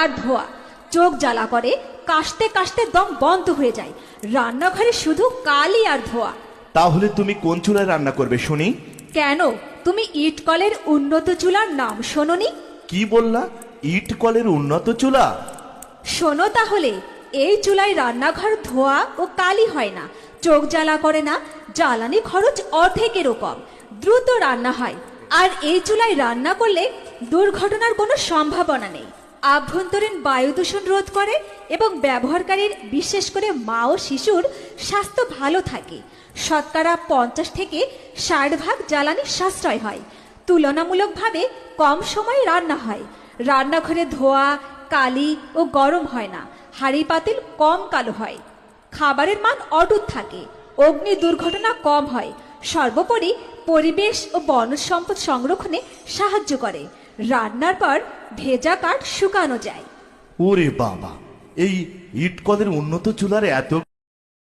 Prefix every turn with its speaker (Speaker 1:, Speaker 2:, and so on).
Speaker 1: আর ধোয়া চোখ জ্বালা করে, কাশতে কাশতে দম বন্ধ হয়ে যায়। রান্নাঘরে শুধু কালি আর ধোয়া।
Speaker 2: তাহলে তুমি কোন চুলায় রান্না করবে শুনি?
Speaker 1: কেন, তুমি ইট কলের উন্নত চুলার নাম শোনোনি?
Speaker 2: কি বললা? ইট কলের উন্নত চুলা?
Speaker 1: শোনো তাহলে, এই চুলায় রান্নাঘর ধোয়া ও কালি হয় না, চোখ জ্বালা করে না, জ্বালানি খরচ অর্ধেকেরও কম, দ্রুত রান্না হয়। আর এই চুলায় রান্না করলে দুর্ঘটনার কোনো সম্ভাবনা নেই। আভ্যন্তরীণ বায়ু দূষণ রোধ করে এবং ব্যবহারকারীর, বিশেষ করে মা ও শিশুর স্বাস্থ্য ভালো থাকে। শতকরা 50 থেকে 60% জ্বালানি সাশ্রয় হয়। তুলনামূলকভাবে কম সময়ে রান্না হয়। রান্নাঘরে ধোয়া, কালি ও গরম হয় না, হাঁড়ি পাতিল কম কালো হয়। খাবারের মান অটুট থাকে, অগ্নি দুর্ঘটনা কম হয়। সর্বোপরি পরিবেশ ও বনজ সম্পদ সংরক্ষণে সাহায্য করে। রান্নার পর ভেজা কাঠ শুকানো যায়।
Speaker 2: ওরে বাবা, এই ইট কলের উন্নত চুলার এত